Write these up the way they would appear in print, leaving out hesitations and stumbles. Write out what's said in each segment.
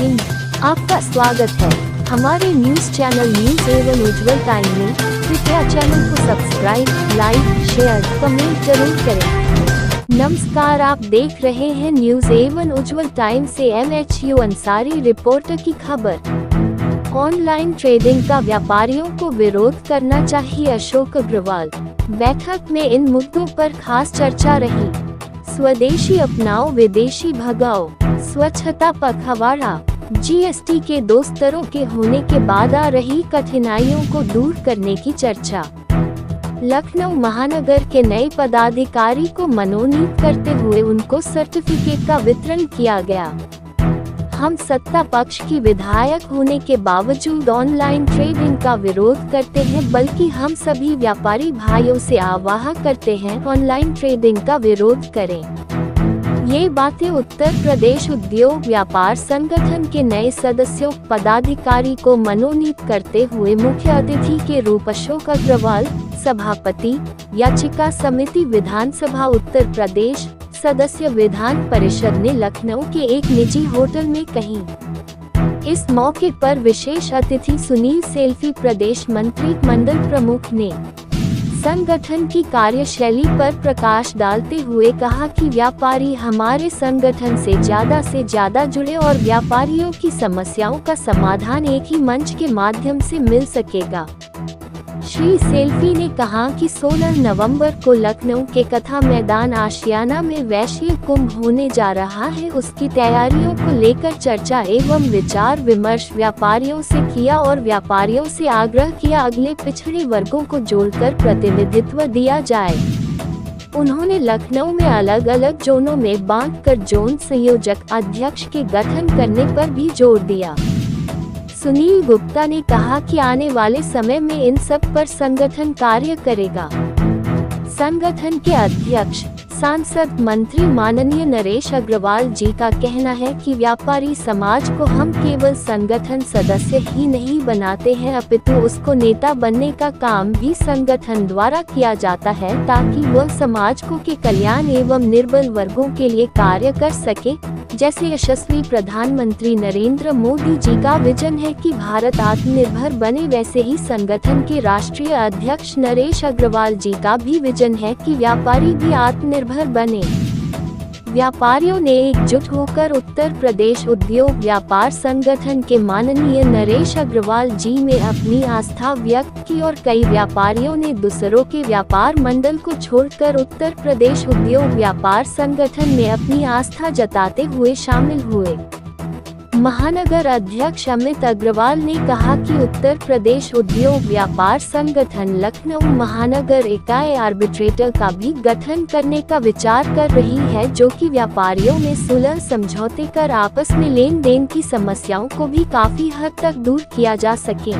हिंद, आपका स्वागत है हमारे न्यूज चैनल न्यूज एवन उज्ज्वल टाइम में। कृपया चैनल को सब्सक्राइब, लाइक, शेयर, कमेंट जरूर करें। नमस्कार, आप देख रहे हैं न्यूज एवन उज्ज्वल टाइम से MHU अंसारी रिपोर्टर की खबर। ऑनलाइन ट्रेडिंग का व्यापारियों को विरोध करना चाहिए, अशोक अग्रवाल। बैठक में इन मुद्दों पर खास चर्चा रही। स्वदेशी अपनाओ, विदेशी भगाओ, स्वच्छता पखवाड़ा, GST के 2 स्तरों के होने के बाद आ रही कठिनाइयों को दूर करने की चर्चा। लखनऊ महानगर के नए पदाधिकारी को मनोनीत करते हुए उनको सर्टिफिकेट का वितरण किया गया। हम सत्ता पक्ष की विधायक होने के बावजूद ऑनलाइन ट्रेडिंग का विरोध करते हैं, बल्कि हम सभी व्यापारी भाइयों से आह्वान करते हैं ऑनलाइन ट्रेडिंग का विरोध करें। ये बातें उत्तर प्रदेश उद्योग व्यापार संगठन के नए सदस्यों पदाधिकारी को मनोनीत करते हुए मुख्य अतिथि के रूप अशोक अग्रवाल, सभापति, याचिका समिति, विधानसभा उत्तर प्रदेश सदस्य विधान परिषद ने लखनऊ के एक निजी होटल में कही। इस मौके पर विशेष अतिथि सुनील सेल्फी, प्रदेश मंत्री मंडल प्रमुख ने संगठन की कार्यशैली पर प्रकाश डालते हुए कहा कि व्यापारी हमारे संगठन से ज्यादा जुड़े और व्यापारियों की समस्याओं का समाधान एक ही मंच के माध्यम से मिल सकेगा। श्री सेल्फी ने कहा कि 16 नवंबर को लखनऊ के कथा मैदान आशियाना में वैश्य कुंभ होने जा रहा है। उसकी तैयारियों को लेकर चर्चा एवं विचार विमर्श व्यापारियों से किया और व्यापारियों से आग्रह किया अगले पिछड़े वर्गों को जोड़कर प्रतिनिधित्व दिया जाए। उन्होंने लखनऊ में अलग अलग जोनों में बांटकर जोन संयोजक अध्यक्ष के गठन करने पर भी जोर दिया। सुनील गुप्ता ने कहा कि आने वाले समय में इन सब पर संगठन कार्य करेगा। संगठन के अध्यक्ष सांसद मंत्री माननीय नरेश अग्रवाल जी का कहना है कि व्यापारी समाज को हम केवल संगठन सदस्य ही नहीं बनाते हैं, अपितु उसको नेता बनने का काम भी संगठन द्वारा किया जाता है, ताकि वह समाज को के कल्याण एवं निर्बल वर्गों के लिए कार्य कर सके। जैसे यशस्वी प्रधानमंत्री नरेंद्र मोदी जी का विजन है कि भारत आत्मनिर्भर बने, वैसे ही संगठन के राष्ट्रीय अध्यक्ष नरेश अग्रवाल जी का भी विजन है कि व्यापारी भी आत्मनिर्भर बने। व्यापारियों ने एकजुट होकर उत्तर प्रदेश उद्योग व्यापार संगठन के माननीय नरेश अग्रवाल जी में अपनी आस्था व्यक्त की और कई व्यापारियों ने दूसरों के व्यापार मंडल को छोड़कर उत्तर प्रदेश उद्योग व्यापार संगठन में अपनी आस्था जताते हुए शामिल हुए। महानगर अध्यक्ष अमित अग्रवाल ने कहा कि उत्तर प्रदेश उद्योग व्यापार संगठन लखनऊ महानगर इकाई आर्बिट्रेटर का भी गठन करने का विचार कर रही है, जो कि व्यापारियों में सुलह समझौते कर आपस में लेन देन की समस्याओं को भी काफी हद तक दूर किया जा सके।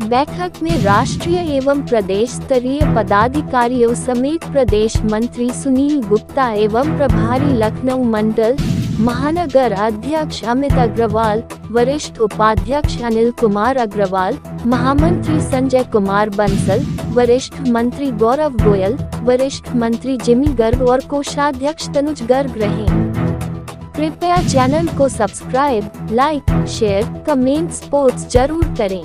बैठक में राष्ट्रीय एवं प्रदेश स्तरीय पदाधिकारियों समेत प्रदेश मंत्री सुनील गुप्ता एवं प्रभारी लखनऊ मंडल महानगर अध्यक्ष अमित अग्रवाल, वरिष्ठ उपाध्यक्ष अनिल कुमार अग्रवाल, महामंत्री संजय कुमार बंसल, वरिष्ठ मंत्री गौरव गोयल, वरिष्ठ मंत्री जिमी गर्ग और कोषाध्यक्ष तनुज गर्ग रहे। कृपया चैनल को subscribe, like, share, comment, sports जरूर करें।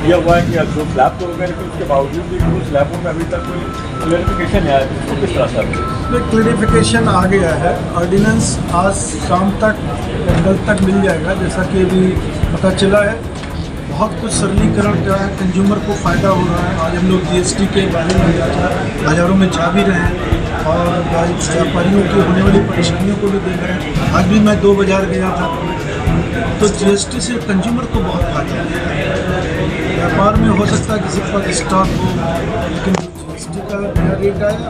यह हुआ है कि जो स्लैब तो हो गया, लेकिन उसके बावजूद भी कुछ स्लैबों में अभी तक कोई क्लियरिफिकेशन नहीं आया, उसको किस तरह से क्लियरिफिकेशन आ गया है। ऑर्डिनेंस आज शाम तक कल तक मिल जाएगा, जैसा कि अभी पता चला है। बहुत कुछ सरलीकरण का है, कंज्यूमर को फ़ायदा हो रहा है। आज हम लोग GST के बारे में बाजारों में जा भी रहे हैं और व्यापारियों की होने वाली परेशानियों को भी देख रहे हैं। आज भी मैं 2 बाजार गया था, तो GST से कंज्यूमर को बहुत फायदा है। व्यापार में हो सकता है किसी पर स्टॉक हो, लेकिन GST का नया रेट आया,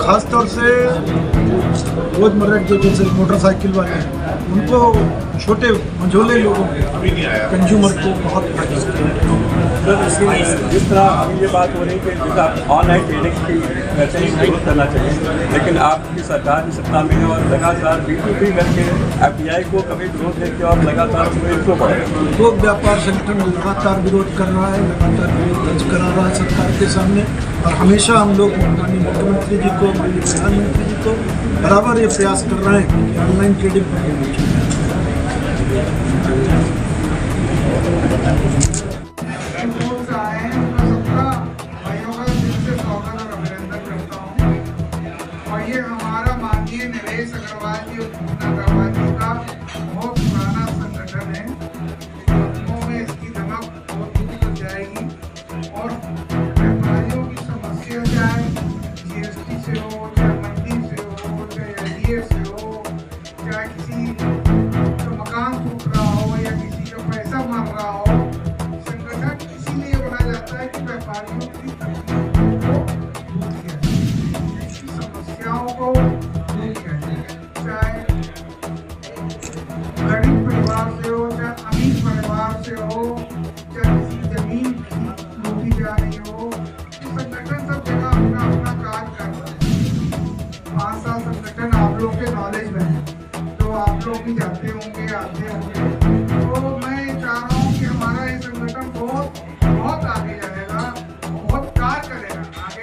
खासतौर से रोजमर्रा के जैसे मोटरसाइकिल वाले हैं, उनको छोटे मंझोले लोगों को कंज्यूमर को बहुत फायदा होता है। जिस तरह अभी ये बात हो रही है कि जैसे आप ऑनलाइन ट्रेडिंग की वैसे ही विरोध करना चाहिए, लेकिन आपकी सरकार की सत्ता में है और लगातार B2B करके FDI को कभी विरोध देते और लगातार उसमें क्यों पड़ रहे हैं? तो व्यापार संगठन लगातार विरोध कर रहा है, लगातार विरोध दर्ज करा रहा है सरकार के सामने, और हमेशा हम लोग माननीय मुख्यमंत्री जी को, माननीय प्रधानमंत्री जी को बराबर ये प्रयास कर रहे हैं कि ऑनलाइन ट्रेडिंग पर ये हमारा माननीय नरेश अग्रवाल जी और पूना अग्रवाल जी का बहुत पुराना संगठन है। लखनऊ में इसकी धमक बहुत दूर तक जाएगी और व्यापारियों की समस्या चाहे GST से हो, चाहे मंडी से हो, चाहे LDA से हो, चाहे किसी का मकान टूट रहा हो या किसी का पैसा मर रहा हो, संगठन इसीलिए बनाया जाता है कि व्यापारियों की तकलीफों को दूर किया जाए, समस्याओं को दूर किया जाए, चाहे गरीब परिवार से हो, चाहे अमीर परिवार से हो, चाहे किसी जमीन लूटी जा रही हो, संगठन सब जगह अपना अपना कार्य कर रहा है। 5 साल संगठन आप लोग के नॉलेज में है, तो आप लोग भी जाते होंगे, आते होंगे, तो मैं चाह रहा हूँ कि हमारा ये संगठन बहुत बहुत आगे जाएगा, बहुत कार्य करेगा, आगे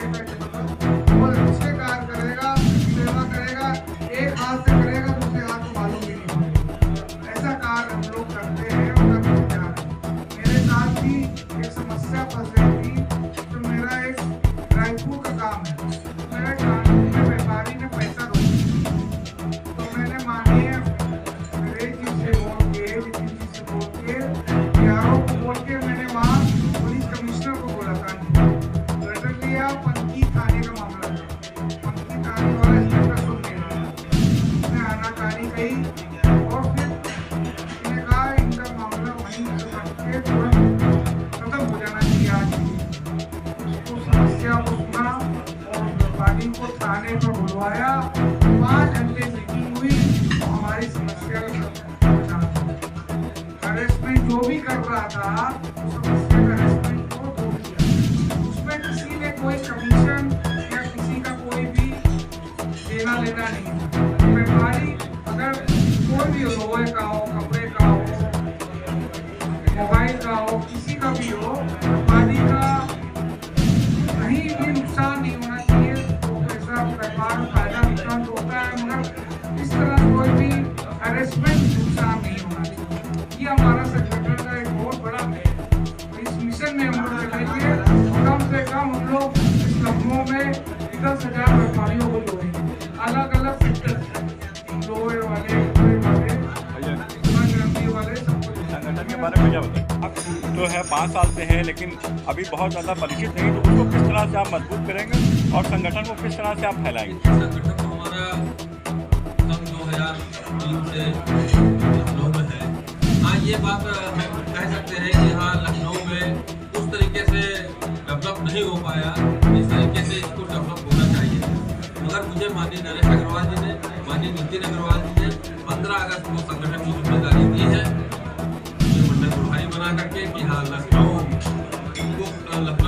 बहुत अच्छे कार्य करेगा, सेवा करेगा, एक हाथ से करेगा दूसरे हाथ को मालूम भी नहीं होगा। ऐसा कार्य हम लोग करते हैं और करते जा रहे हैं। मेरे साथ भी एक समस्या फंस गई थी, तो मेरा एक रायपुर का काम है, मेरे कानून में व्यापारी ने पैसा रोक दिया, तो मैंने माननीय नरेश जी से बोल के, नितिन जी से बोल के, PRO को बोल के मैंने वहाँ पुलिस कमिश्नर को बोला था, लेटर लिया, पंथी थाने का मामला था, पंथी थाने वाला इंस्पेक्टर सुन लिया, उसने आनाकानी कही और फिर उसने कहा इनका मामला वहीं रख के तुरंत खत्म हो जाना चाहिए आज ही। उसको समस्या को सुना और व्यापारी को थाने पर बुलवाया, 5 घंटे मीटिंग हुई, हमारी समस्या का हरेसमेंट जो भी कर रहा था समस्या का हरेसमेंट को दूर किया। उसमें किसी ने कोई कमीशन या किसी का कोई भी देना लेना नहीं था। व्यापारी अगर कोई भी हो, लोहे का हो, कपड़े का हो, मोबाइल का हो, किसी का भी हो, व्यापारी का कहीं भी नुकसान नहीं होना चाहिए। तो पैसा व्यापार में फायदा नुकसान तो होता है, मगर इस तरह कोई भी हरेसमेंट नुकसान नहीं होना चाहिए। ये हमारा संगठन का एक बहुत बड़ा है। इस मिशन में हम लोग चलेंगे, कम से कम हम लोग इस लखनऊ में 10,000 व्यापारियों को जोड़ेंगे, अलग अलग सेक्टर, लोहे वाले, कपड़े वाले, गारंटी वाले, सबको। संगठन के बारे में क्या बताएं? आप जो है 5 साल से है, लेकिन अभी बहुत ज़्यादा परिचित नहीं, तो उसको किस तरह से आप मजबूत करेंगे और संगठन को किस तरह से आप फैलाएंगे? संगठन तो हमारा सन 2003 से लखनऊ में है। हाँ, ये बात हम कह सकते हैं कि हाँ, लखनऊ में उस तरीके से डेवलप नहीं हो पाया जिस तरीके से इसको डेवलप होना चाहिए। मगर मुझे माननीय नरेश अग्रवाल जी ने, माननीय नितिन अग्रवाल जी ने 15 अगस्त को संगठन की जिम्मेदारी दी है, मंडल प्रभारी बना करके कि हाँ, लखनऊ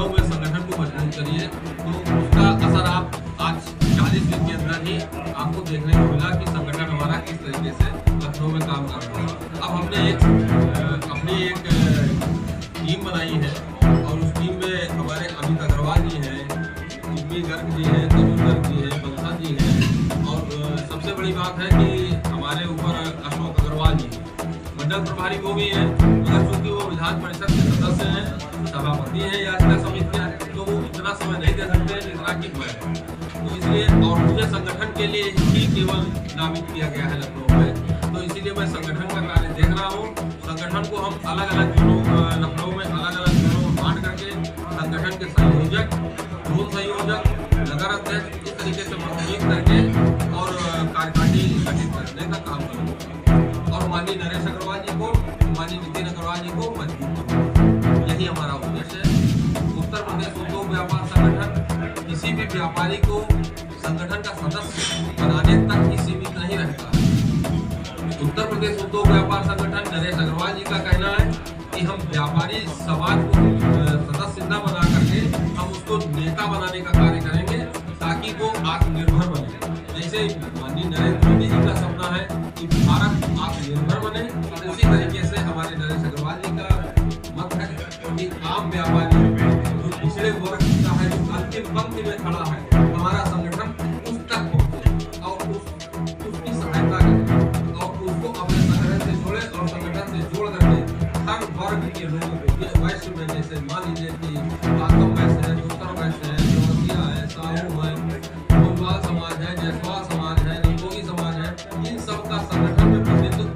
में संगठन को मजबूत करिए। तो उसका असर आप आज 40 दिन के अंदर ही आपको देखने को मिला कि संगठन हमारा किस तरीके से लखनऊ में काम कर रहा है। अब हमने अपनी एक टीम बनाई है और उस टीम में हमारे अमित अग्रवाल जी हैं, जिम्मी गर्ग जी हैं, तरुण गर्ग जी हैं, बंसा जी हैं, और सबसे बड़ी बात है कि हमारे ऊपर अशोक अग्रवाल जी मंडल प्रभारी वो भी हैं, मगर चूँकि वो विधान परिषद के सदस्य हैं, सभापति हैं या जिला समिति हैं, तो वो इतना समय नहीं दे सकते जितना कि मैं। तो इसलिए और मुझे संगठन के लिए ही केवल नामित किया गया है लखनऊ में, तो इसीलिए मैं संगठन का कार्य देख रहा हूँ। संगठन को हम अलग अलग जोनों, लखनऊ में अलग अलग जोनों में बांट करके संगठन के संयोजक, जोन संयोजक, नगर अध्यक्ष, इस तरीके से मनोनीत करके और कार्यकारिणी गठित करने का काम करूँगा और माननीय नरेश अग्रवाल जी को, माननीय नितिन अग्रवाल जी को मजबूत करूँगा। यही हमारा उद्देश्य है। उत्तर प्रदेश उद्योग व्यापार संगठन किसी भी व्यापारी को संगठन का सदस्य बनाने तक ही सीमित नहीं रहता है। उत्तर प्रदेश उद्योग व्यापार संगठन नरेश अग्रवाल जी का कहना है कि हम व्यापारी समाज को कि नरेंद्र मोदी जी का सपना है कि भारत आत्मनिर्भर बने, उसी तरीके से हमारे नरेश अग्रवाल जी का मत है कि आम व्यापारी जो पिछड़े वर्ग का है, जो अंतिम पंक्ति में खड़ा है, हमारा संगठन उस तक पहुंचे और उसकी सहायता करें और उसको अपने संगठन से जोड़े और संगठन से जोड़ करके हर वर्ग के लोगों को वैश्य में, जैसे मान लीजिए कि आगम वैश्य है, उत्तर वैश्य है, चौरसिया है, साहू है, गोलवाल समाज है, जायसवाल समाज है, रंगोगी समाज है, इन सब का संगठन में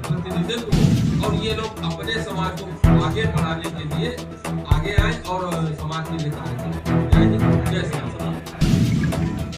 प्रतिनिधित्व हो और ये लोग अपने समाज को आगे बढ़ाने के लिए आगे आए और समाज के लिए कार्य करें। जय हिंद, जय श्री राम।